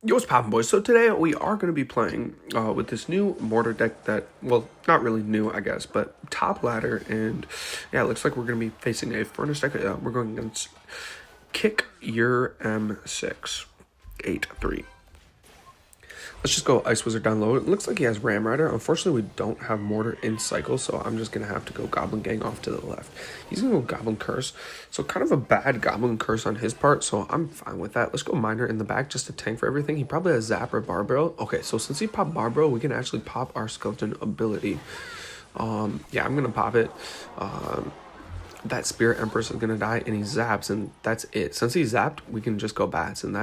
Yo, what's poppin', boys? So today we are going to be playing with this new mortar deck that, well, not really new, I guess, but top ladder, and yeah, it looks like we're going to be facing a furnace deck. We're going against Kick Your M6 8-3. Let's just go Ice Wizard down low. It looks like he has Ram Rider. Unfortunately, we don't have Mortar in cycle, so I'm just going to have to go Goblin Gang off to the left. He's going to go Goblin Curse. So kind of a bad Goblin Curse on his part, so I'm fine with that. Let's go Miner in the back just to tank for everything. He probably has Zap or Barbell. Okay, so since he popped Barbell, we can actually pop our Skeleton ability. Yeah, I'm going to pop it. That Spirit Empress is going to die, and he zaps, and that's it. Since he zapped, we can just go Bats, and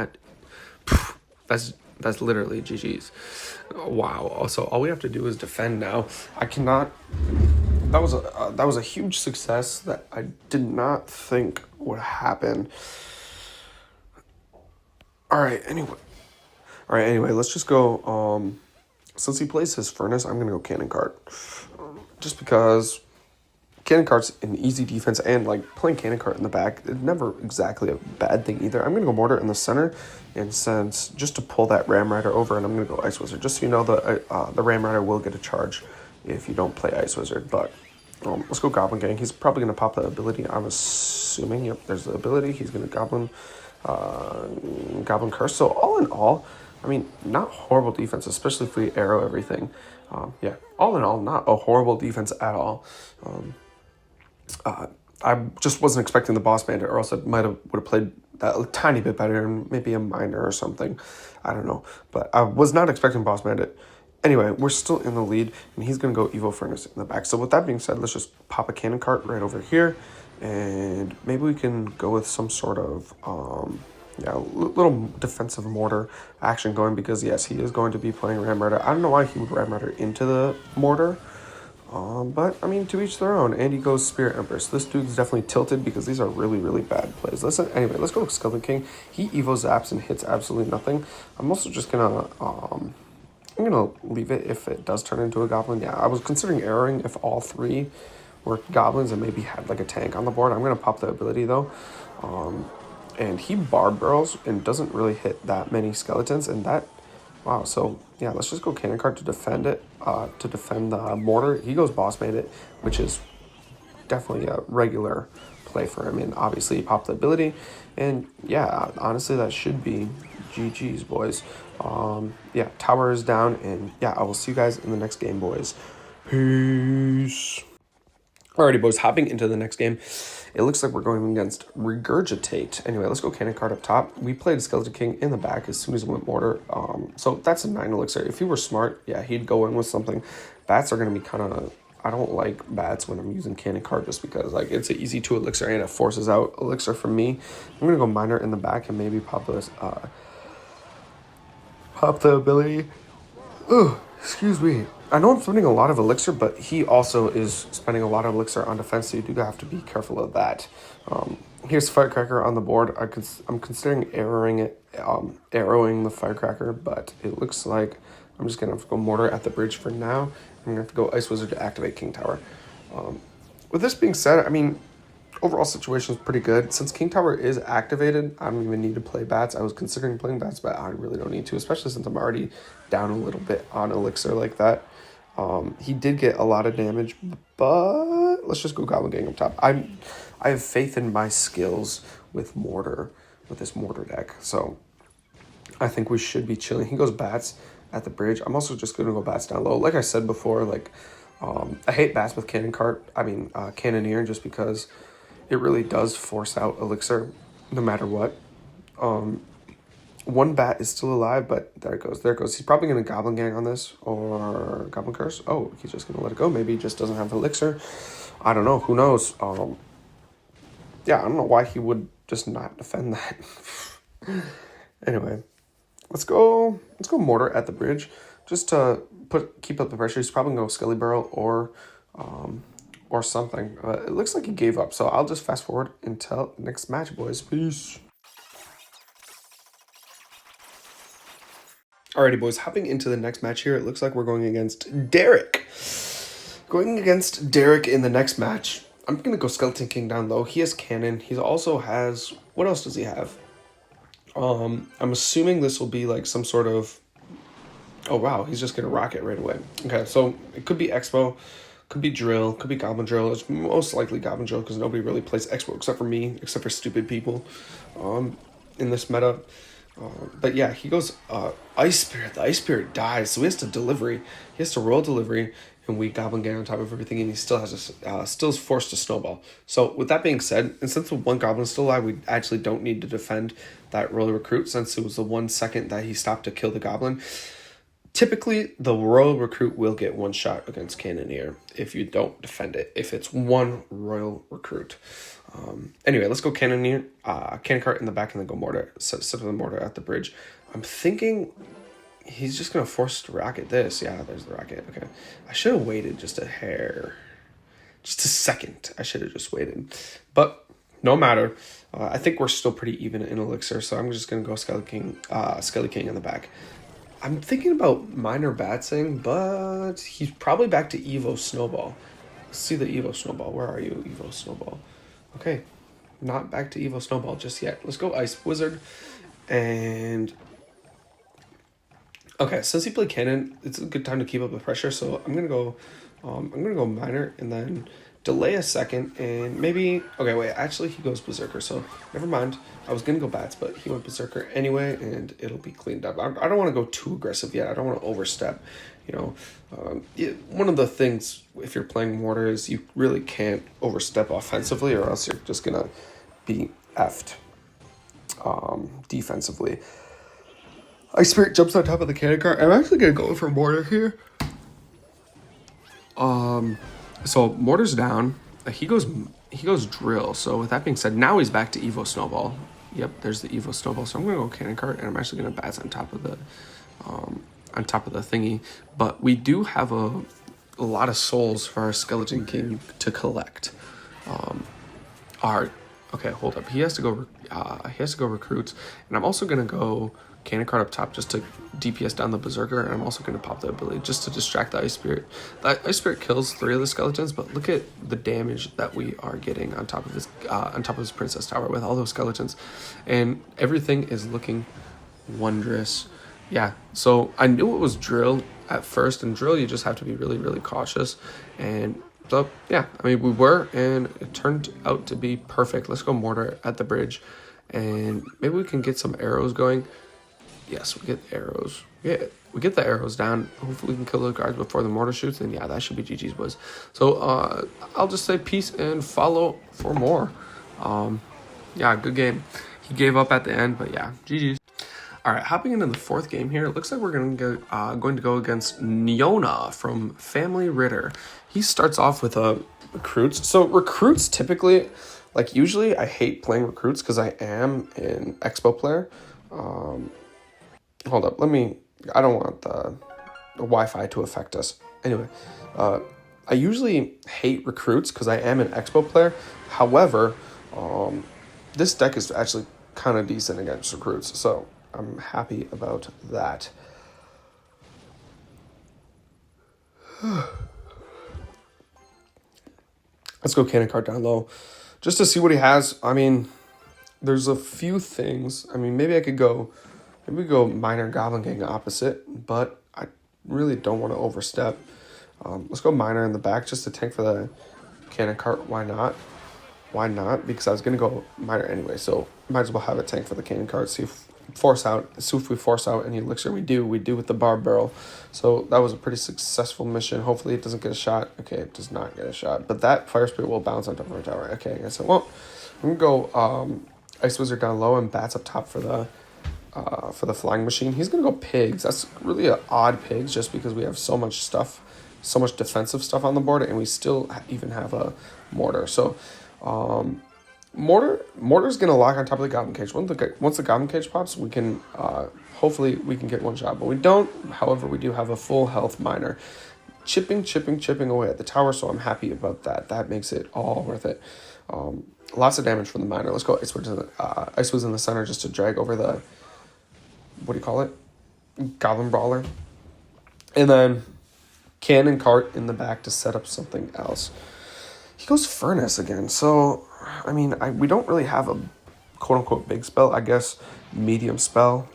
that's literally GG's. Wow. So all we have to do is defend now. I cannot. That was a huge success that I did not think would happen. All right. Anyway, let's just go. Since he plays his Furnace, I'm gonna go Cannon Cart, just because Cannon Cart's an easy defense, and like playing Cannon Cart in the back, it's never exactly a bad thing either. I'm going to go Mortar in the center, and since just to pull that Ram Rider over, and I'm going to go Ice Wizard. Just so you know, the Ram Rider will get a charge if you don't play Ice Wizard, but let's go Goblin Gang. He's probably going to pop the ability, I'm assuming. Yep, there's the ability. He's going to Goblin Curse. So all in all, I mean, not horrible defense, especially if we arrow everything. Yeah, all in all, not a horrible defense at all. I just wasn't expecting the Boss Bandit, or else I would have played that a tiny bit better, and maybe a Miner or something. I don't know, but I was not expecting Boss Bandit. Anyway, we're still in the lead, and he's going to go Evo Furnace in the back. So with that being said, let's just pop a Cannon Cart right over here, and maybe we can go with some sort of little defensive mortar action going, because yes, he is going to be playing Ram Rider. I don't know why he would Ram Rider into the mortar. But, I mean, to each their own. And he goes Spirit Empress. This dude's definitely tilted because these are really, really bad plays. Anyway, let's go Skeleton King. He Evo zaps and hits absolutely nothing. I'm also just gonna, I'm gonna leave it if it does turn into a Goblin. Yeah, I was considering arrowing if all three were Goblins and maybe had, like, a tank on the board. I'm gonna pop the ability, though. And he Barb Barrels and doesn't really hit that many Skeletons, and that... Wow, so yeah, let's just go Cannon Cart to defend it, to defend the Mortar. He goes Boss Bandit, which is definitely a regular play for him, and obviously he popped the ability, and yeah, honestly, that should be GG's, boys. Yeah, tower is down, and yeah, I will see you guys in the next game, boys. Peace. Alrighty, boys, hopping into the next game. It looks like we're going against Regurgitate. Anyway, let's go Cannon Cart up top. We played Skeleton King in the back as soon as we went Mortar. So that's a 9 elixir. If he were smart, yeah, he'd go in with something. Bats are going to be kind of... I don't like bats when I'm using Cannon Cart, just because like it's an easy 2 elixir and it forces out elixir from me. I'm going to go Miner in the back and maybe pop this... pop the ability. Oh, excuse me. I know I'm spending a lot of elixir, but he also is spending a lot of elixir on defense, so you do have to be careful of that. Here's Firecracker on the board. I'm considering arrowing the Firecracker, but it looks like I'm just going to go Mortar at the bridge for now. I'm going to have to go Ice Wizard to activate King Tower. With this being said, I mean, overall situation is pretty good. Since King Tower is activated, I don't even need to play Bats. I was considering playing Bats, but I really don't need to, especially since I'm already down a little bit on elixir like that. He did get a lot of damage, but let's just go Goblin Gang up top. I have faith in my skills with Mortar, with this Mortar deck, so I think we should be chilling. He goes Bats at the bridge. I'm also just going to go Bats down low. Like I said before, like, I hate Bats with Cannoneer, just because it really does force out elixir no matter what. One bat is still alive, but there it goes. He's probably going to Goblin Gang on this, or Goblin Curse. Oh, he's just going to let it go. Maybe he just doesn't have elixir. I don't know. Who knows? Yeah, I don't know why he would just not defend that. Anyway, let's go Mortar at the bridge, just to keep up the pressure. He's probably going to go Skelly Barrel or something. It looks like he gave up, so I'll just fast forward until next match, boys. Peace. Alrighty, boys, hopping into the next match here, it looks like we're going against Derek. Going against Derek in the next match, I'm going to go Skeleton King down low. He has Cannon. He also has... What else does he have? I'm assuming this will be like some sort of... Oh, wow, he's just going to rock it right away. Okay, so it could be Expo, could be Drill, could be Goblin Drill. It's most likely Goblin Drill because nobody really plays Expo except for me, except for stupid people in this meta. But yeah, he goes Ice Spirit. The Ice Spirit dies, so he has to delivery. He has to roll delivery, and we Goblin Gang on top of everything, and he still has a still is forced to snowball. So with that being said, and since the one Goblin is still alive, we actually don't need to defend that Royal Recruit since it was the 1 second that he stopped to kill the Goblin. Typically, the Royal Recruit will get one shot against Cannoneer if you don't defend it, if it's one Royal Recruit. Anyway, let's go Cannoneer, Cannon Cart in the back, and then go Mortar. Set up the Mortar at the bridge. I'm thinking he's just going to force to rocket this. Yeah, there's the rocket. Okay. I should have waited just a hair. Just a second. I should have just waited. But no matter. I think we're still pretty even in Elixir, so I'm just going to go Skelly King in the back. I'm thinking about Minor Batsing, but he's probably back to Evo Snowball. Let's see the Evo Snowball. Where are you, Evo Snowball? Okay, not back to Evo Snowball just yet. Let's go Ice Wizard. And... okay, since he played Cannon, it's a good time to keep up the pressure, so I'm going to go Minor and then delay a second and maybe... okay, wait, actually he goes Berserker, so never mind. I was going to go Bats, but he went Berserker anyway, and it'll be cleaned up. I don't want to go too aggressive yet. I don't want to overstep, you know. One of the things, if you're playing Mortar, is you really can't overstep offensively or else you're just going to be effed defensively. Ice Spirit jumps on top of the Cannon Cart. I'm actually going to go for Mortar here. So Mortar's down. He goes Drill. So with that being said, now he's back to Evo Snowball. Yep, there's the Evo Snowball. So I'm gonna go Cannon Cart, and I'm actually gonna Bats on top of the thingy. But we do have a lot of souls for our Skeleton King to collect. Okay, hold up. He has to go recruits, and I'm also gonna go Cannon Cart up top just to DPS down the Berserker, and I'm also going to pop the ability just to distract the Ice Spirit. The Ice Spirit kills 3 of the skeletons, but look at the damage that we are getting on top of his Princess Tower with all those skeletons, and everything is looking wondrous. Yeah, so I knew it was Drill at first, and Drill you just have to be really, really cautious, and so yeah, I mean we were, and it turned out to be perfect. Let's go Mortar at the bridge, and maybe we can get some arrows going. Yes, we get the arrows. Yeah, we get the arrows down. Hopefully we can kill those guards before the Mortar shoots. And yeah, that should be GG's, boys. So I'll just say peace and follow for more. Yeah, good game. He gave up at the end, but yeah, GG's. All right, hopping into the 4th game here. It looks like we're going to go against Niona from Family Ritter. He starts off with recruits. So recruits typically, like usually I hate playing recruits because I am an Expo player. Hold up, I don't want the Wi-Fi to affect us. Anyway, I usually hate recruits because I am an Expo player. However, this deck is actually kind of decent against recruits, so I'm happy about that. Let's go Cannon Cart down low, just to see what he has. I mean, there's a few things. I mean, maybe we go Minor Goblin Gang opposite, but I really don't want to overstep. Let's go Minor in the back just to tank for the Cannon Cart. Why not? Why not? Because I was going to go Minor anyway, so might as well have a tank for the Cannon Cart. See if we force out any elixir. We do with the Barb Barrel. So that was a pretty successful mission. Hopefully it doesn't get a shot. Okay, it does not get a shot. But that Fire Spirit will bounce on top of our tower. Okay, I guess it won't. I'm going to go Ice Wizard down low and Bats up top for the flying machine. He's gonna go pigs. That's really an odd pigs just because we have so much stuff, so much defensive stuff on the board, and we still even have a Mortar. So Mortar's gonna lock on top of the Goblin Cage. Once the Goblin Cage pops, we can hopefully we can get one shot, but we don't. However, we do have a full health Minor chipping away at the tower, so I'm happy about that. That makes it all worth it. Lots of damage from the Minor. Let's go Ice Wizard in the center just to drag over the, what do you call it? Goblin Brawler. And then Cannon Cart in the back to set up something else. He goes Furnace again. So, I mean, we don't really have quote-unquote big spell. I guess medium spell,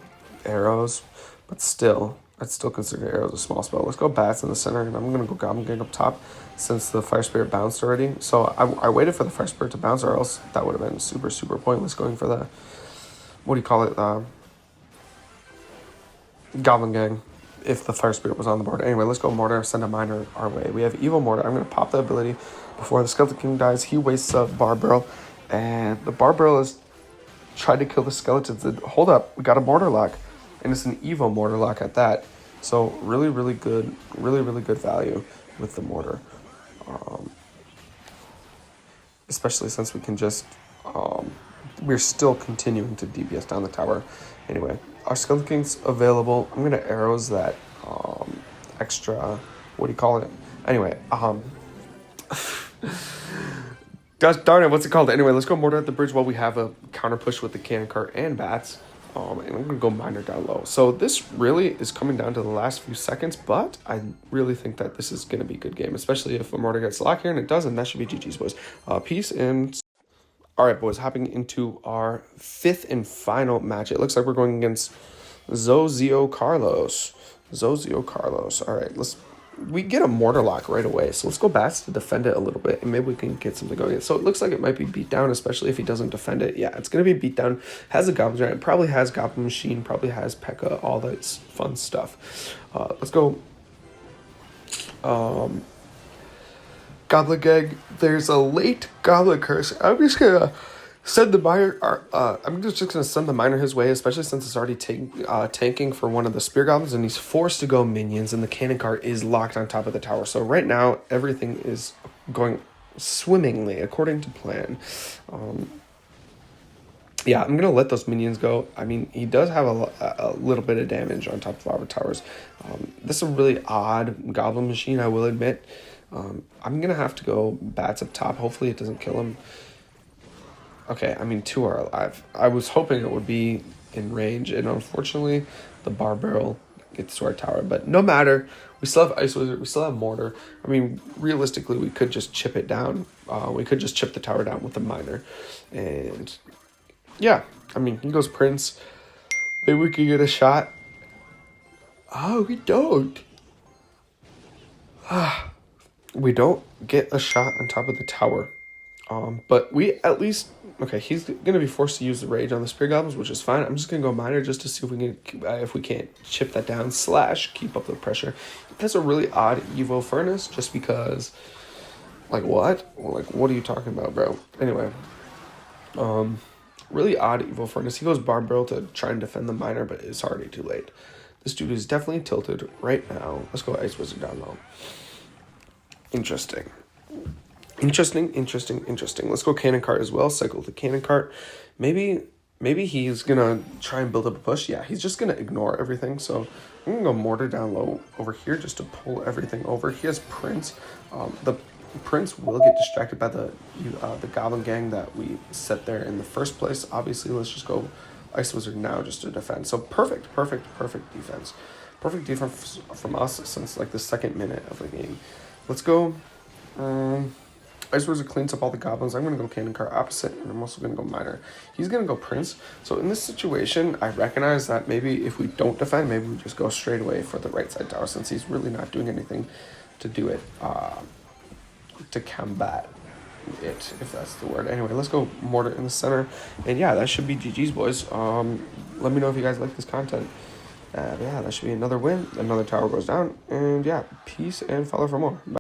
arrows, but still, I'd still consider arrows a small spell. Let's go bats in the center, and I'm going to go Goblin Gang up top since the Fire Spirit bounced already. So I waited for the Fire Spirit to bounce, or else that would have been super, super pointless going for the, what do you call it, Goblin Gang if the Fire Spirit was on the board. Anyway, let's go Mortar, send a Miner our way. We have Evil Mortar. I'm going to pop the ability before the Skeleton King dies. He wastes a Barbarrel, and the Barbarrel is trying to kill the skeletons. And hold up, we got a Mortar lock, and it's an Evo Mortar lock at that. So really, really good value with the Mortar. Especially since we can just, we're still continuing to DPS down the tower. Anyway, our Skeleton King's available. I'm going to arrows that extra, what do you call it? Anyway, gosh darn it, what's it called? Anyway, let's go Mortar at the bridge while we have a counter push with the cannon cart and bats. And I'm going to go Miner down low. So this really is coming down to the last few seconds, but I really think that this is going to be a good game, especially if a Mortar gets locked here, and it doesn't. That should be GG's, boys. Peace and... All right, boys, hopping into our fifth and final match. It looks like we're going against Zozio Carlos. All right, we get a Mortar lock right away, so let's go bats to defend it a little bit, and maybe we can get something going. So it looks like it might be beat down, especially if he doesn't defend it. Yeah, it's going to be beat down. Has a Goblin Giant, probably has Goblin Machine, probably has P.E.K.K.A, all that fun stuff. Let's go... Goblin Gang, there's a late Goblin Curse. I'm just gonna send the Miner. I'm just gonna send the Miner his way, especially since it's already tanking for one of the Spear Goblins, and he's forced to go minions, and the Cannon Cart is locked on top of the tower. So right now, everything is going swimmingly according to plan. Yeah, I'm gonna let those minions go. I mean, he does have a little bit of damage on top of our towers. This is a really odd Goblin Machine, I will admit. I'm gonna have to go bats up top. Hopefully it doesn't kill him. Okay, I mean, 2 are alive. I was hoping it would be in range, and unfortunately the Barbarrel gets to our tower, but no matter. We still have Ice Wizard, we still have Mortar. I mean, realistically, we could just chip it down. We could just chip the tower down with the Miner. And yeah, I mean, he goes Prince. Maybe we could get a shot. Oh, we don't. We don't get a shot on top of the tower. But we at least... Okay, he's going to be forced to use the Rage on the Spear Goblins, which is fine. I'm just going to go Miner just to see if we can't chip that down / keep up the pressure. That's a really odd Evo Furnace, just because... Like, what? Like, what are you talking about, bro? Anyway. Really odd Evo Furnace. He goes Barbarrel to try and defend the Miner, but it's already too late. This dude is definitely tilted right now. Let's go Ice Wizard down low. Interesting. Let's go Cannon Cart as well. Cycle the Cannon Cart. Maybe he's gonna try and build up a push. Yeah, he's just gonna ignore everything. So I'm gonna go Mortar down low over here just to pull everything over. He has Prince. The Prince will get distracted by the Goblin Gang that we set there in the first place. Obviously, let's just go Ice Wizard now just to defend. So perfect defense. Perfect defense from us since like the second minute of the game. Let's go. Ice Wizard cleans up all the goblins. I'm going to go Cannon Cart opposite, and I'm also going to go Miner. He's going to go Prince. So in this situation, I recognize that maybe if we don't defend, maybe we just go straight away for the right side tower, since he's really not doing anything to do it, to combat it, if that's the word. Anyway, let's go Mortar in the center. And yeah, that should be GG's, boys. Let me know if you guys like this content. Yeah, that should be another win. Another tower goes down. And yeah, peace and follow for more. Bye.